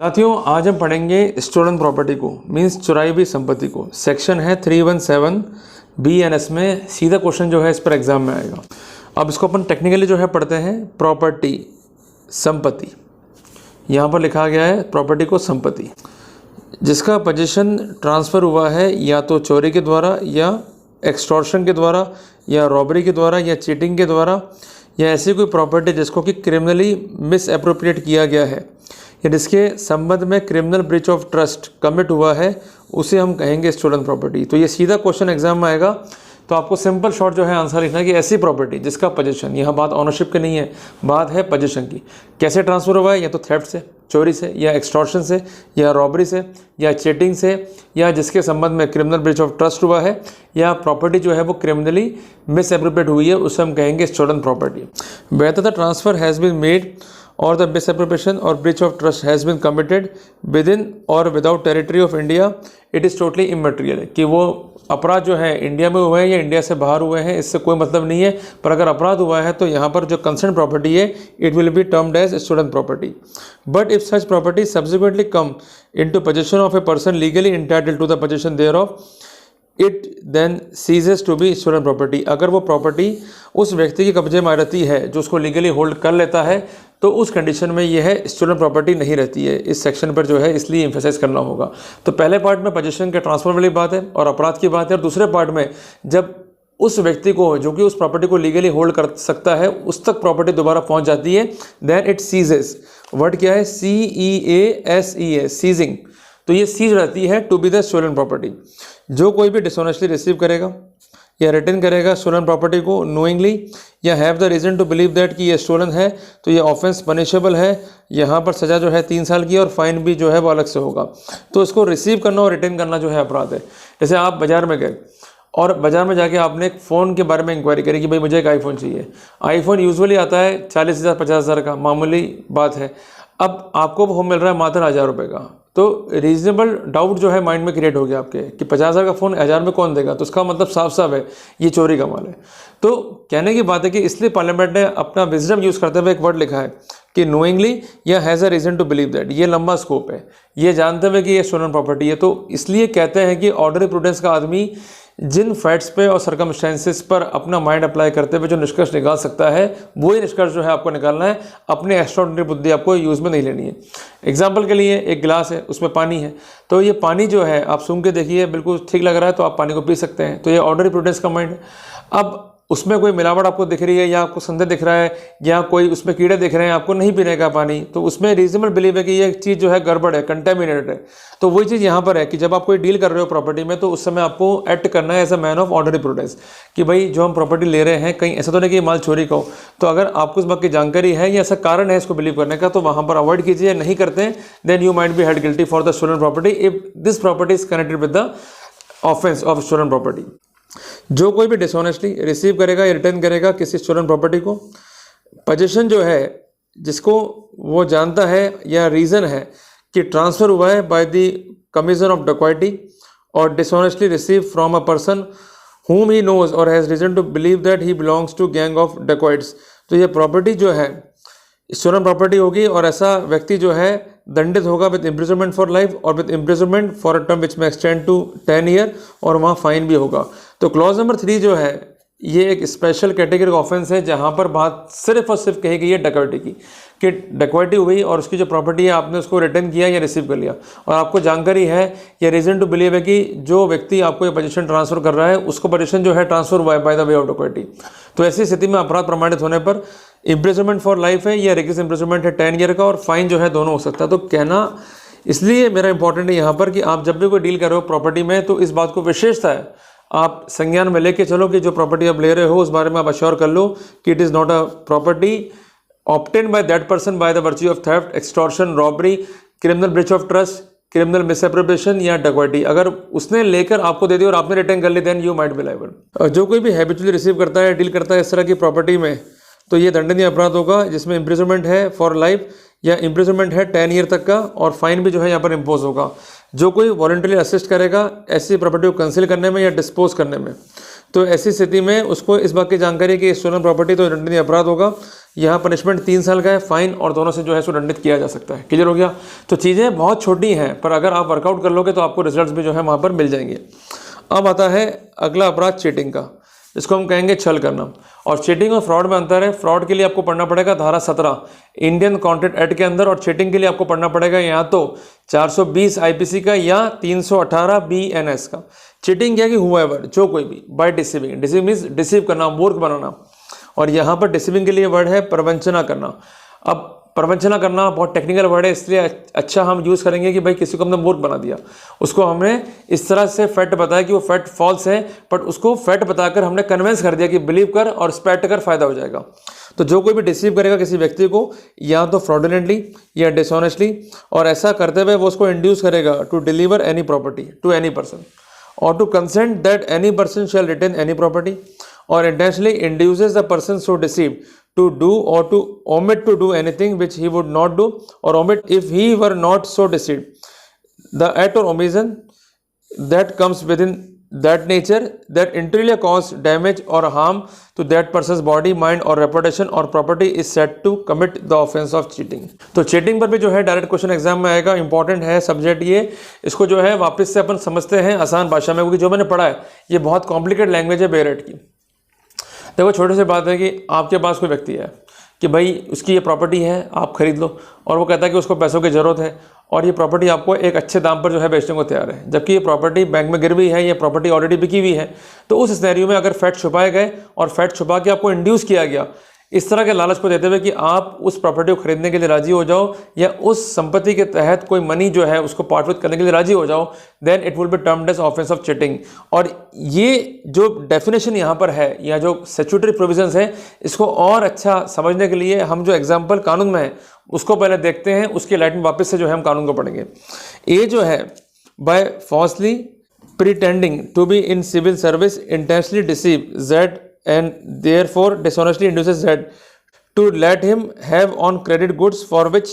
साथियों, आज हम पढ़ेंगे स्टोलन प्रॉपर्टी को, मीन्स चुराई हुई संपत्ति को। सेक्शन है 317 BNS में। सीधा क्वेश्चन जो है इस पर एग्जाम में आएगा। अब इसको अपन टेक्निकली जो है पढ़ते हैं। प्रॉपर्टी, संपत्ति, यहाँ पर लिखा गया है प्रॉपर्टी को संपत्ति जिसका पोजीशन ट्रांसफ़र हुआ है या तो चोरी के द्वारा या एक्सटॉर्शन के द्वारा या रॉबरी के द्वारा या चीटिंग के द्वारा, या ऐसी कोई प्रॉपर्टी जिसको कि क्रिमिनली मिस एप्रोप्रिएट किया गया है या जिसके संबंध में criminal breach of trust commit हुआ है, उसे हम कहेंगे स्टोलन प्रॉपर्टी। तो ये सीधा क्वेश्चन एग्जाम में आएगा। तो आपको सिंपल शॉर्ट जो है आंसर लिखना है कि ऐसी प्रॉपर्टी जिसका पोजीशन, यहाँ बात ओनरशिप की नहीं है, बात है पोजीशन की। कैसे ट्रांसफ़र हुआ है, या तो थेफ्ट से, चोरी से, या एक्सटॉर्शन से, या रॉबरी से, या चीटिंग से, या जिसके संबंध में क्रिमिनल ब्रीच ऑफ ट्रस्ट हुआ है, या प्रॉपर्टी जो है वो क्रिमिनली मिस एप्रोप्रिएट हुई है, उसे हम कहेंगे stolen property. Whether the transfer has been made or the misappropriation or breach of trust has been committed within or without territory of India, it is totally immaterial। कि वो अपराध जो है इंडिया में हुए हैं या इंडिया से बाहर हुए हैं, इससे कोई मतलब नहीं है। पर अगर अपराध हुआ है तो यहाँ पर जो कंसर्न प्रॉपर्टी है, it will be termed as stolen property. But if such property subsequently come into possession of a person legally entitled to the possession thereof, it then ceases to be stolen property. अगर वो property उस व्यक्ति के कब्जे में रहती है जो उसको लीगली होल्ड कर लेता है, तो उस कंडीशन में यह है स्टोलन प्रॉपर्टी नहीं रहती है। इस सेक्शन पर जो है इसलिए एम्फेसाइज करना होगा। तो पहले पार्ट में पोजीशन के ट्रांसफर वाली बात है और अपराध की बात है, और दूसरे पार्ट में जब उस व्यक्ति को जो कि उस प्रॉपर्टी को लीगली होल्ड कर सकता है उस तक प्रॉपर्टी दोबारा पहुंच जाती है, देन इट सीजेस। वर्ड क्या है? CEASEA, ceasing. तो ये सीज रहती है to be the stolen property. जो कोई भी डिसऑनेस्टली रिसीव करेगा या रिटर्न करेगा स्टोलन प्रॉपर्टी को नोइंगली या have the reason to believe that कि ये स्टोलन है, तो ये ऑफेंस पनिशेबल है। यहाँ पर सज़ा जो है 3 साल की और फाइन भी जो है वो अलग से होगा। तो इसको रिसीव करना और रिटर्न करना जो है अपराध है। जैसे आप बाज़ार में गए और बाज़ार में जाके आपने एक फ़ोन के बारे में इंक्वायरी करी कि भाई मुझे एक आईफोन चाहिए। आईफोन यूजुअली आता है 40,000 50,000 का, मामूली बात है। अब आपको वो मिल रहा है मात्र 1,000 रुपये का। तो रीजनेबल डाउट जो है माइंड में क्रिएट हो गया आपके कि 50,000 का फ़ोन 1,000 में कौन देगा। तो उसका मतलब साफ साफ है ये चोरी का माल है। तो कहने की बात है कि इसलिए पार्लियामेंट ने अपना विजडम यूज़ करते हुए एक वर्ड लिखा है कि नोइंगली या has a reason to believe that. ये लंबा स्कोप है, ये जानते हुए कि ये स्टोलन प्रॉपर्टी है। तो इसलिए कहते हैं कि ऑर्डनरी प्रूडेंस का आदमी जिन फैक्ट्स पे और सर्कमस्टेंसेस पर अपना माइंड अप्लाई करते हुए जो निष्कर्ष निकाल सकता है, वही निष्कर्ष जो है आपको निकालना है। अपने एक्स्ट्राऑर्डिनरी बुद्धि आपको यूज़ में नहीं लेनी है। एग्जाम्पल के लिए एक गिलास है, उसमें पानी है, तो ये पानी जो है आप सूंघ के देखिए, बिल्कुल ठीक लग रहा है तो आप पानी को पी सकते हैं। तो ये ऑर्डनरी प्रूडेंस का माइंड है। अब उसमें कोई मिलावट आपको दिख रही है या आपको संदेह दिख रहा है या कोई उसमें कीड़े दिख रहे हैं, आपको नहीं पीने का पानी, तो उसमें रीजनेबल बिलीव है कि ये चीज़ जो है गड़बड़ है, कंटेमिनेटेड है। तो वही चीज़ यहाँ पर है कि जब आप कोई डील कर रहे हो प्रॉपर्टी में, तो उस समय आपको एक्ट करना है as a man of ordinary prudence कि भाई जो हम प्रॉपर्टी ले रहे हैं कहीं ऐसा तो नहीं कि माल चोरी का हो। तो अगर आपको इस बात की जानकारी है या ऐसा कारण है इसको बिलीव करने का, तो वहाँ पर अवॉइड कीजिए। नहीं करते हैं then you might be held guilty for the stolen property if this property is connected with the offence of stolen property. जो कोई भी डिसऑनेस्टली रिसीव करेगा या रिटर्न करेगा किसी स्टोलन प्रॉपर्टी को, पोजीशन जो है जिसको वो जानता है या रीज़न है कि ट्रांसफ़र हुआ है बाय द कमीशन ऑफ डकैती और dishonestly receive from a person whom he knows or has reason to believe that he belongs to gang of dacoits, तो ये प्रॉपर्टी जो है स्टोलन प्रॉपर्टी होगी और ऐसा व्यक्ति जो है दंडित होगा विद इम्प्रिजनमेंट फॉर लाइफ और with imprisonment for a term which में एक्सटेंड टू 10 ईयर, और वहाँ फाइन भी होगा। तो क्लॉज नंबर 3 जो है ये एक स्पेशल कैटेगरी ऑफेंस है जहाँ पर बात सिर्फ और सिर्फ कही गई है डकैती की, कि डकैती हुई और उसकी जो प्रॉपर्टी है आपने उसको रिटर्न किया या रिसीव कर लिया, और आपको जानकारी है या रीज़न टू बिलीव है कि जो व्यक्ति आपको ये पोजीशन ट्रांसफ़र कर रहा है उसको पोजीशन जो है ट्रांसफ़र हुआ है बाय द वे ऑफ डकैती। तो ऐसी स्थिति में अपराध प्रमाणित होने पर इम्प्रिजनमेंट फॉर लाइफ है या रिक्स इम्प्रिजनमेंट है 10 ईयर का, और फाइन जो है दोनों हो सकता है। तो कहना इसलिए मेरा इंपॉर्टेंट है यहाँ पर कि आप जब भी कोई डील कर रहे हो प्रॉपर्टी में, तो इस बात को विशेषता है आप संज्ञान में लेके चलो कि जो प्रॉपर्टी आप ले रहे हो उस बारे में आप अश्योर कर लो कि it is not a property obtain by that person by the virtue of theft, extortion, robbery, criminal breach of trust, criminal misappropriation या डकैती। अगर उसने लेकर आपको दे दी और आपने रिटर्न कर ली, then you might be liable. जो कोई भी हैबिचुअली रिसीव करता है, डील करता है इस तरह की प्रॉपर्टी में, तो ये दंडनीय अपराध होगा जिसमें इम्प्रिजनमेंट है फॉर लाइफ या इम्प्रिजनमेंट है 10 ईयर तक का, और फाइन भी जो है यहाँ पर इम्पोज होगा। जो कोई वॉलंटरी असिस्ट करेगा ऐसी प्रॉपर्टी को कंसील करने में या डिस्पोज करने में, तो ऐसी स्थिति में उसको इस बात की जानकारी कि स्टोलन प्रॉपर्टी तो दंडनीय अपराध होगा। यहाँ पनिशमेंट 3 साल का है, फाइन और दोनों से जो है इसको दंडित किया जा सकता है। क्लियर हो गया। तो चीज़ें बहुत छोटी हैं, पर अगर आप वर्कआउट कर लोगे तो आपको रिजल्ट्स भी जो है वहाँ पर मिल जाएंगे। अब आता है अगला अपराध चीटिंग का, इसको हम कहेंगे छल करना। और चीटिंग और फ्रॉड में अंतर है। फ्रॉड के लिए आपको पढ़ना पड़ेगा धारा 17 इंडियन कॉन्ट्रैक्ट एक्ट के अंदर, और चीटिंग के लिए आपको पढ़ना पड़ेगा या तो 420 आईपीसी का या 318 बीएनएस का। चीटिंग क्या कि हुएवर, जो कोई भी, by deceiving. Deceive means deceive करना, मूर्ख बनाना। और यहाँ पर डिसीविंग के लिए वर्ड है प्रवंचना करना। अब प्रवंचना करना बहुत टेक्निकल वर्ड है, इसलिए अच्छा हम यूज़ करेंगे कि भाई किसी को हमने मूर्ख बना दिया, उसको हमने इस तरह से फैक्ट बताया कि वो फैक्ट फॉल्स है, बट उसको फैक्ट बताकर हमने कन्विंस कर दिया कि बिलीव कर और स्प्रेड कर फायदा हो जाएगा। तो जो कोई भी डिसीव करेगा किसी व्यक्ति को या तो फ्रॉडुलेंटली या डिसऑनेस्टली, और ऐसा करते हुए वो उसको इंड्यूस करेगा to deliver any property to any person और to consent that any person shall retain any property, or intentionally induces the person so deceived to do or to omit to do anything which he would not do, or omit if he were not so deceived. The act or omission that comes within that nature that interiorly cause damage or harm to that person's body, mind or reputation or property is said to commit the offense of cheating. तो cheating पर भी जो है direct question exam में आएगा। Important है subject ये, इसको जो है वापस से अपन समझते हैं आसान भाषा में, क्योंकि जो मैंने पढ़ा है ये बहुत कॉम्प्लिकेटेड लैंग्वेज है बेरेट की। देखो छोटे से बात है कि आपके पास कोई व्यक्ति है कि भाई उसकी ये प्रॉपर्टी है, आप खरीद लो, और वो कहता है कि उसको पैसों की ज़रूरत है और ये प्रॉपर्टी आपको एक अच्छे दाम पर जो है बेचने को तैयार है, जबकि ये प्रॉपर्टी बैंक में गिरवी है, ये प्रॉपर्टी ऑलरेडी बिकी हुई है। तो उस सिनेरियो में अगर फैक्ट छुपाए गए और फैक्ट छुपा के आपको इंड्यूस किया गया इस तरह के लालच को देते हुए कि आप उस प्रॉपर्टी को खरीदने के लिए राजी हो जाओ या उस संपत्ति के तहत कोई मनी जो है उसको पार्ट विथ करने के लिए राजी हो जाओ, then it will be termed as offence of cheating. और ये जो डेफिनेशन यहाँ पर है या जो स्टैट्यूटरी प्रोविजंस है, इसको और अच्छा समझने के लिए हम जो एग्जाम्पल कानून में है उसको पहले देखते हैं, उसके लाइट में वापस से जो है हम कानून को पढ़ेंगे। ये जो है by falsely pretending to be in civil service intentionally deceive that and therefore dishonestly induces that to let him have on credit goods for which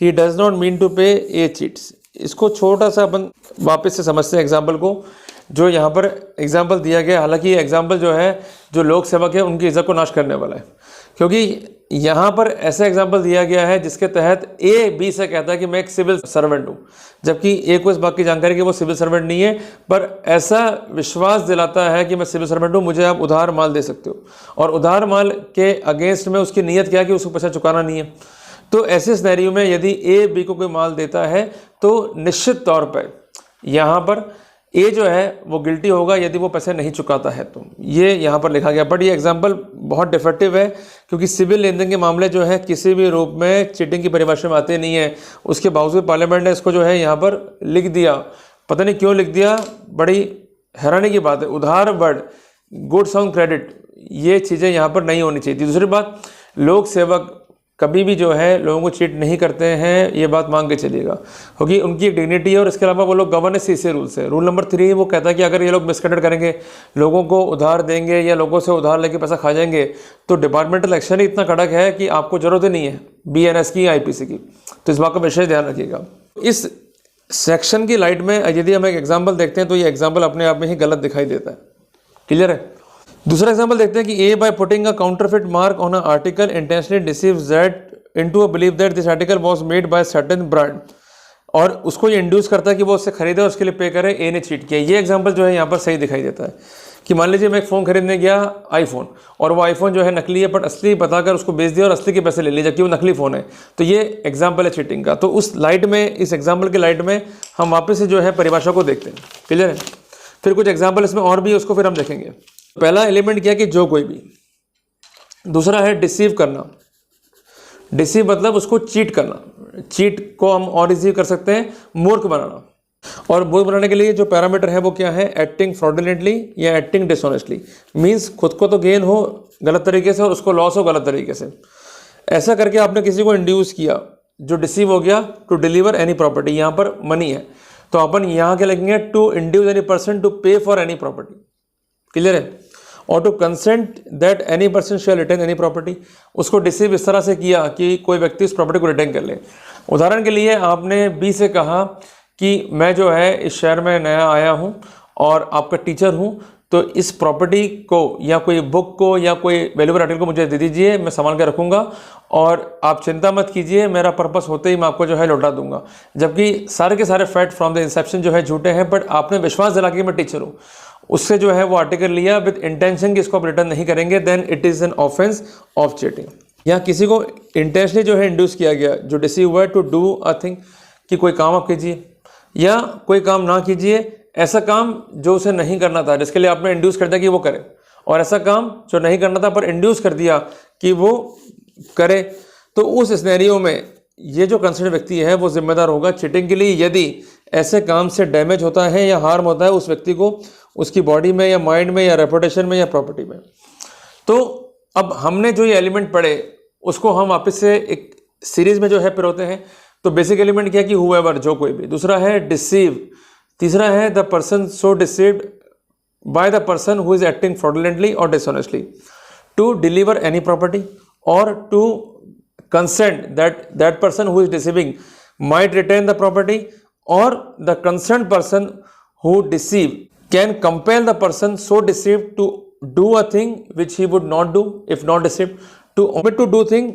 he does not mean to pay a cheats। इसको छोटा सा अपन वापस से समझते हैं example को, जो यहाँ पर एग्जाम्पल दिया गया। हालांकि ये एग्जाम्पल जो है जो लोक सेवक है उनकी इज्जत को नाश करने वाला है, क्योंकि यहाँ पर ऐसा एग्जाम्पल दिया गया है जिसके तहत ए बी से कहता है कि मैं एक सिविल सर्वेंट हूँ, जबकि ए को इस बात की जानकारी कि वो सिविल सर्वेंट नहीं है, पर ऐसा विश्वास दिलाता है कि मैं सिविल सर्वेंट हूँ, मुझे आप उधार माल दे सकते हो। और उधार माल के अगेंस्ट में उसकी नीयत क्या है कि उसको पैसा चुकाना नहीं है। तो ऐसे सिनेरियो में यदि ए बी को कोई माल देता है तो निश्चित तौर पर यहाँ पर ए जो है वो गिल्टी होगा यदि वो पैसे नहीं चुकाता है। तो ये यहाँ पर लिखा गया। बट ये एग्जाम्पल बहुत डिफेक्टिव है, क्योंकि सिविल लेन देन के मामले जो है किसी भी रूप में चीटिंग की परिभाषा में आते नहीं है। उसके बावजूद पार्लियामेंट ने इसको जो है यहाँ पर लिख दिया, पता नहीं क्यों लिख दिया, बड़ी हैरानी की बात है। उधार वर्ड, गुड्स ऑन क्रेडिट, ये चीज़ें यहाँ पर नहीं होनी चाहिए। दूसरी बात, लोक सेवक कभी भी जो है लोगों को चीट नहीं करते हैं, ये बात मान के चलिएगा, क्योंकि उनकी एक डिग्निटी है और इसके अलावा वो लोग गवर्नेंस सीसी रूल्स है। रूल नंबर 3 वो कहता है कि अगर ये लोग मिसकंडक्ट करेंगे, लोगों को उधार देंगे या लोगों से उधार लेके पैसा खा जाएंगे, तो डिपार्टमेंटल एक्शन ही इतना कड़क है कि आपको जरूरत ही नहीं है बीएनएस की, आईपीसी की। तो इस बात का विशेष ध्यान रखिएगा। इस सेक्शन की लाइट में यदि हम एक एग्जाम्पल देखते हैं तो ये एग्जाम्पल अपने आप में ही गलत दिखाई देता है। क्लियर है। दूसरा एग्जाम्पल देखते हैं कि A by putting a counterfeit mark on a article intentionally deceives that into a believe that this article was made by certain brand, और उसको ये इंड्यूस करता है कि वो उससे खरीदे और उसके लिए पे करे। ए ने चीट किया। ये एग्जाम्पल जो है यहाँ पर सही दिखाई देता है कि मान लीजिए मैं एक फ़ोन खरीदने गया आईफोन, और वो आईफोन जो है नकली है, बट असली बताकर उसको बेच दिया और असली के पैसे ले लिए, जबकि वो नकली फ़ोन है। तो ये एग्जाम्पल है चीटिंग का। तो उस लाइट में, इस एग्जाम्पल के लाइट में हम वापस से जो है परिभाषा को देखते हैं। क्लियर है। फिर कुछ एग्जाम्पल इसमें और भी, उसको फिर हम देखेंगे। पहला एलिमेंट क्या कि जो कोई भी। दूसरा है डिसीव करना। डिसीव मतलब उसको चीट करना। चीट को हम और इजी कर सकते हैं मूर्ख बनाना। और मूर्ख बनाने के लिए जो पैरामीटर है वो क्या है, एक्टिंग फ्रॉडुलेंटली या एक्टिंग डिसऑनेस्टली। मीन्स खुद को तो गेन हो गलत तरीके से और उसको लॉस हो गलत तरीके से। ऐसा करके आपने किसी को इंड्यूस किया जो डिसीव हो गया टू डिलीवर एनी प्रॉपर्टी। यहाँ पर मनी है तो अपन यहाँ के लिखेंगे to induce any person to pay for any property. Clear है। और to consent that any person shall retain any property. उसको डिसीव इस तरह से किया कि कोई व्यक्ति उस प्रॉपर्टी को रिटेन कर ले। उदाहरण के लिए आपने बी से कहा कि मैं जो है इस शहर में नया आया हूँ और आपका टीचर हूँ, तो इस प्रॉपर्टी को या कोई बुक को या कोई वैल्यूएबल आर्टिकल को मुझे दे दीजिए, मैं संभाल के रखूँगा और आप चिंता मत कीजिए, मेरा पर्पस होते ही मैं आपको जो है लौटा दूंगा। जबकि सारे के सारे फैक्ट फ्रॉम द इंसेप्शन जो है झूठे हैं, बट आपने विश्वास दिला कि मैं टीचर हूँ, उससे जो है वो आर्टिकल लिया विद इंटेंशन कि इसको आप रिटर्न नहीं करेंगे, then it is an offence of cheating. या किसी को इंटेंशनली जो है इंड्यूस किया गया, जो डिसीव हुआ टू डू अ थिंग, कि कोई काम आप कीजिए या कोई काम ना कीजिए, ऐसा काम जो उसे नहीं करना था, जिसके लिए आपने इंड्यूस कर दिया कि वो करे, और ऐसा काम जो नहीं करना था पर इंड्यूस कर दिया कि वो करे। तो उस सिनेरियो में ये जो कंसर्न व्यक्ति है वो जिम्मेदार होगा चीटिंग के लिए, यदि ऐसे काम से डैमेज होता है या हार्म होता है उस व्यक्ति को, उसकी बॉडी में या माइंड में या रेपुटेशन में या प्रॉपर्टी में। तो अब हमने जो ये एलिमेंट पढ़े उसको हम वापस से एक सीरीज में जो है पिरोते हैं। तो बेसिक एलिमेंट क्या कि हुएवर, जो कोई भी, दूसरा है डिसीव, तीसरा है the person so deceived by the person who is acting fraudulently और dishonestly to deliver any property, और to consent that person who is deceiving might retain the property, और the concerned person who deceive can compel the person so deceived to do a thing which he would not do if not deceived, to omit to do thing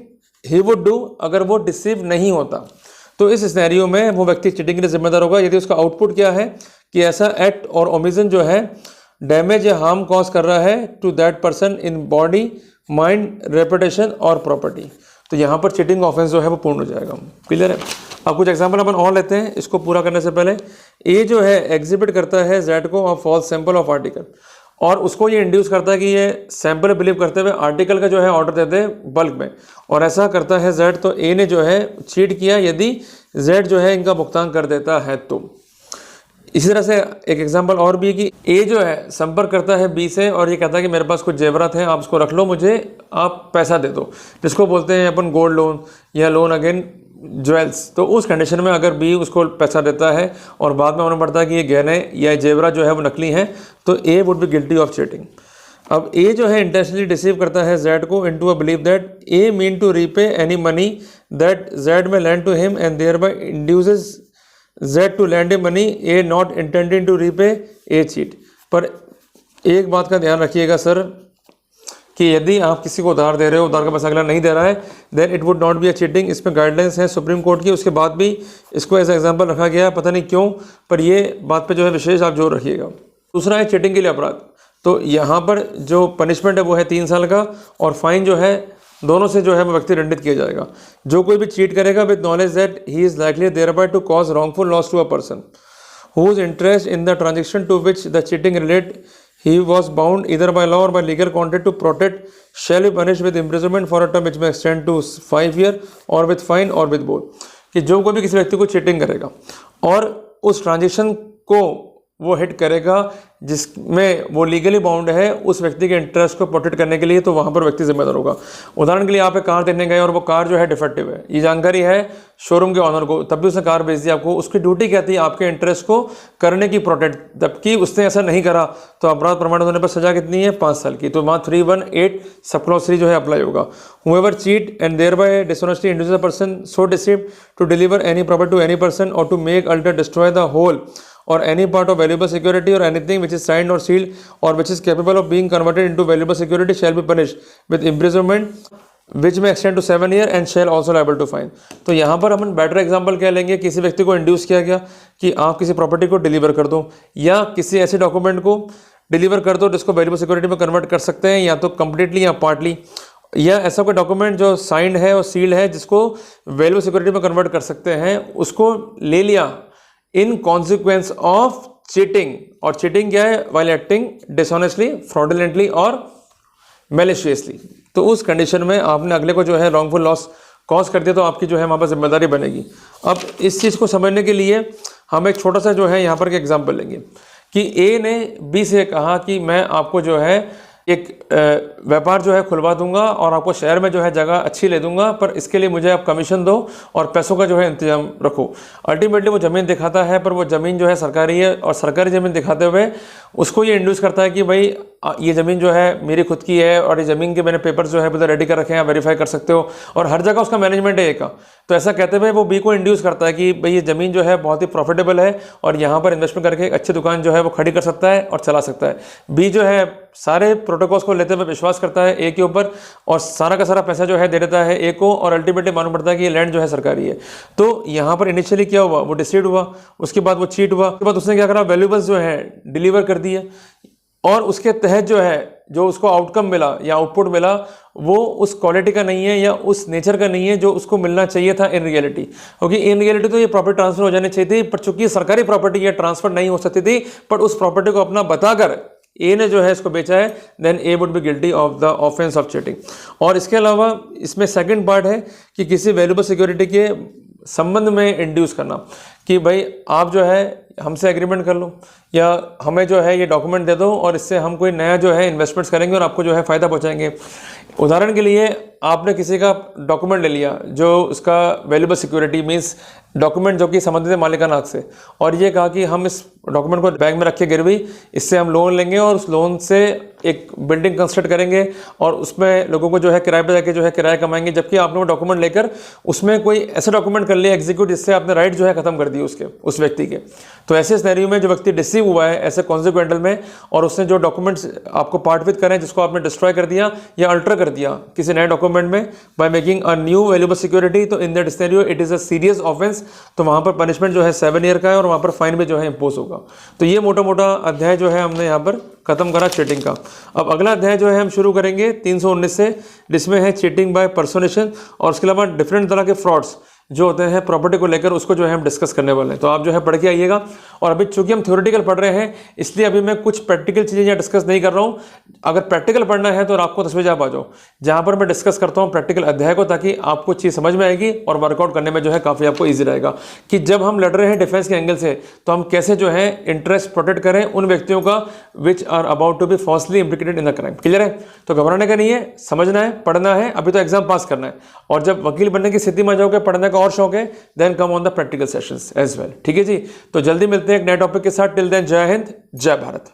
he would do अगर वो deceive नहीं होता। तो इस scenario में वो व्यक्ति cheating के लिए जिम्मेदार होगा यदि उसका आउटपुट क्या है कि ऐसा एक्ट और ओमिशन जो है डैमेज या हार्म कॉज कर रहा है to that person in body, mind, reputation और प्रॉपर्टी। तो यहाँ पर चीटिंग ऑफेंस जो है वो पूर्ण हो जाएगा। क्लियर है? अब कुछ एग्जाम्पल अपन और लेते हैं। इसको पूरा करने से पहले ए जो है एग्जिबिट करता है जेड को of false sample of article, और उसको ये इंड्यूस करता है कि ये सैंपल बिलीव करते हुए आर्टिकल का जो है ऑर्डर देते हैं बल्क में, और ऐसा करता है जेड। तो ए ने जो है चीट किया यदि जेड जो है इनका भुगतान कर देता है। तो इसी तरह से एक एग्जांपल और भी है कि ए जो है संपर्क करता है बी से और ये कहता है कि मेरे पास कुछ जेवरात हैं, आप उसको रख लो, मुझे आप पैसा दे दो, जिसको बोलते हैं अपन गोल्ड लोन या लोन अगेन ज्वेल्स। तो उस कंडीशन में अगर बी उसको पैसा देता है और बाद में मालूम पड़ता है कि ये गहने या जेवरा जो है वो नकली हैं, तो A would be guilty of cheating. अब ए जो है इंटेंशनली डिसीव करता है जेड को into a believe that A mean to repay any money that Z में lend to him and thereby induces Z to lend a money A not intending to repay A cheat. पर एक बात का ध्यान रखिएगा sir कि यदि आप किसी को उधार दे रहे हो, उधार का पैसा अगला नहीं दे रहा है, then it would not be a cheating. इसमें गाइडलाइंस है सुप्रीम कोर्ट की, उसके बाद भी इसको एज एग्जांपल रखा गया है, पता नहीं क्यों, पर ये बात पे जो है विशेष आप जोर रखिएगा। दूसरा है चीटिंग के लिए अपराध। तो यहाँ पर जो पनिशमेंट है वो है 3 साल का, और फाइन जो है दोनों से जो है वो व्यक्ति दंडित किया जाएगा। जो कोई भी चीट करेगा with knowledge that he is likely thereby to cause wrongful loss to a person whose interest in the transaction to which the cheating relate he was bound either by law or by legal contract to protect shall be punished with imprisonment for a term which may extend to 5 years or with fine or with both। कि जो कोई भी किसी व्यक्ति को cheating करेगा और उस ट्रांजेक्शन को वो हिट करेगा जिसमें वो लीगली बाउंड है उस व्यक्ति के इंटरेस्ट को प्रोटेक्ट करने के लिए, तो वहाँ पर व्यक्ति जिम्मेदार होगा। उदाहरण के लिए आप एक कार देने गए और वो कार जो है डिफेक्टिव है, ये जानकारी है शोरूम के ऑनर को, तब भी उसने कार बेच दी आपको। उसकी ड्यूटी कहती है आपके इंटरेस्ट को करने की प्रोटेक्ट, जबकि उसने ऐसा नहीं करा तो अपराध प्रमाणित होने पर सजा कितनी है? 5 साल की। तो वहाँ 318 सब क्लॉज 3 जो है अप्लाई होगा। Whoever cheat and thereby dishonestly induce a person so deceived to deliver any property to any person और to make alter destroy the whole or any part of valuable security or anything which is signed or sealed or which is capable of being converted into valuable security shall be punished with imprisonment which may extend to 7 years and shall also liable to fine। तो यहाँ पर हम better example क्या लेंगे? किसी व्यक्ति को induce किया गया कि आप किसी प्रॉपर्टी को डिलीवर कर दो या किसी ऐसे डॉक्यूमेंट को डिलीवर कर दो जिसको वैल्यूएबल सिक्योरिटी में कन्वर्ट कर सकते हैं, या तो कंप्लीटली या पार्टली, या ऐसा कोई डॉक्यूमेंट जो साइंड है और सील्ड है जिसको वैल्यूएबल सिक्योरिटी में कन्वर्ट कर सकते हैं, उसको ले लिया इन कॉन्सिक्वेंस ऑफ चीटिंग। और चीटिंग क्या है? वाइल एक्टिंग डिसऑनेस्टली, फ्रॉडुलेंटली और मैलिशियसली। तो उस कंडीशन में आपने अगले को जो है रॉन्गफुल लॉस कॉज कर दिया, तो आपकी जो है वहाँ पर जिम्मेदारी बनेगी। अब इस चीज़ को समझने के लिए हम एक छोटा सा जो है यहाँ पर एक एग्जाम्पल लेंगे कि ए ने बी से कहा कि मैं आपको जो है एक व्यापार जो है खुलवा दूंगा और आपको शहर में जो है जगह अच्छी ले दूंगा, पर इसके लिए मुझे आप कमीशन दो और पैसों का जो है इंतजाम रखो। अल्टीमेटली वो ज़मीन दिखाता है, पर वो ज़मीन जो है सरकारी है, और सरकारी ज़मीन दिखाते हुए उसको ये इंड्यूस करता है कि भाई ये ज़मीन जो है मेरी खुद की है और ये ज़मीन के मैंने पेपर जो है मतलब रेडी कर रखे हैं, वेरीफाई कर सकते हो, और हर जगह उसका मैनेजमेंट है ए का। तो ऐसा कहते हुए वो बी को इंड्यूस करता है कि भाई ये ज़मीन जो है बहुत ही प्रॉफिटेबल है और यहाँ पर इन्वेस्टमेंट करके एक अच्छी दुकान जो है वो खड़ी कर सकता है और चला सकता है। बी जो है सारे प्रोटोकॉल्स को लेते हुए विश्वास करता है ए के ऊपर और सारा का सारा पैसा जो है दे देता है ए को, और अल्टीमेटली मालूम पड़ता है कि ये लैंड जो है सरकारी है। तो यहाँ पर इनिशियली क्या हुआ, वो डिसीड हुआ, उसके बाद वो चीट हुआ, उसके बाद उसने क्या करा, वैल्यूएबल्स जो है डिलीवर कर दिए, और उसके तहत जो है जो उसको आउटकम मिला या आउटपुट मिला वो उस क्वालिटी का नहीं है या उस नेचर का नहीं है जो उसको मिलना चाहिए था इन रियलिटी। क्योंकि इन रियलिटी तो ये प्रॉपर्टी ट्रांसफर हो जानी चाहिए थी, पर चूंकि सरकारी प्रॉपर्टी ये ट्रांसफर नहीं हो सकती थी, पर उस प्रॉपर्टी को अपना बताकर ए ने जो है इसको बेचा है, then A would be guilty of the offence of cheating. और इसके अलावा इसमें सेकंड पार्ट है कि किसी वैल्यूएबल सिक्योरिटी के संबंध में इंड्यूस करना कि भाई आप जो है हमसे एग्रीमेंट कर लो या हमें जो है ये डॉक्यूमेंट दे दो और इससे हम कोई नया जो है इन्वेस्टमेंट्स करेंगे और आपको जो है फ़ायदा पहुंचाएंगे। उदाहरण के लिए आपने किसी का डॉक्यूमेंट ले लिया जो उसका वैल्यूएबल सिक्योरिटी मींस डॉक्यूमेंट जो कि संबंधित है मालिकाना हक से, और ये कहा कि हम इस डॉक्यूमेंट को बैंक में रखे गिरवी, इससे हम लोन लेंगे और उस लोन से एक बिल्डिंग कंस्ट्रक्ट करेंगे और उसमें लोगों को जो है किराए पे जाके जो है किराया कमाएंगे, जबकि आपने वो डॉक्यूमेंट लेकर उसमें कोई ऐसा डॉक्यूमेंट कर लिया एग्जीक्यूट जिससे आपने राइट जो है खत्म कर दिए उसके उस व्यक्ति के। तो ऐसे सिनेरियो में जो व्यक्ति डिसीव हुआ है ऐसे कॉन्सिक्वेंटल में और उसने जो डॉक्यूमेंट्स आपको पार्ट विद करें जिसको आपने डिस्ट्रॉय कर दिया या अल्टर कर दिया किसी नए डॉक्यूमेंट में by making a new valuable security, तो in that scenario it is a serious offence. तो वहाँ पर पनिशमेंट जो है 7 ईयर का है और वहाँ पर फाइन भी जो है इम्पोज होगा। तो ये मोटा मोटा अध्याय जो है हमने यहाँ पर खत्म करा चीटिंग का। अब अगला अध्याय जो है हम शुरू करेंगे 319 से, जिसमें है चीटिंग बाय पर्सोनेशन और उसके अलावा डिफरेंट तरह के फ्रॉड्स जो होते हैं प्रॉपर्टी को लेकर, उसको जो है हम डिस्कस करने वाले हैं। तो आप जो है पढ़ के आइएगा। और अभी चूंकि हम थ्योरेटिकल पढ़ रहे हैं इसलिए अभी मैं कुछ प्रैक्टिकल चीज़ें यहाँ डिस्कस नहीं कर रहा हूँ। अगर प्रैक्टिकल पढ़ना है तो आपको 10 बजे आप आ जाओ, जहाँ पर मैं डिस्कस करता हूँ प्रैक्टिकल अध्याय को, ताकि आपको चीज़ समझ में आएगी और वर्कआउट करने में जो है काफ़ी आपको ईजी रहेगा कि जब हम लड़ रहे हैं डिफेंस के एंगल से तो हम कैसे जो है इंटरेस्ट प्रोटेक्ट करें उन व्यक्तियों का which are about to be falsely implicated in the crime. Clear है? तो घबराने का नहीं है, समझना है, पढ़ना है। अभी तो एग्जाम पास करना है, और जब वकील बनने की स्थिति में आ जाओगे, पढ़ने का और शौक है, then come on the practical sessions as well. ठीक है जी, तो जल्दी मिलते हैं एक नए टॉपिक के साथ। टिल देन जय हिंद, जय भारत।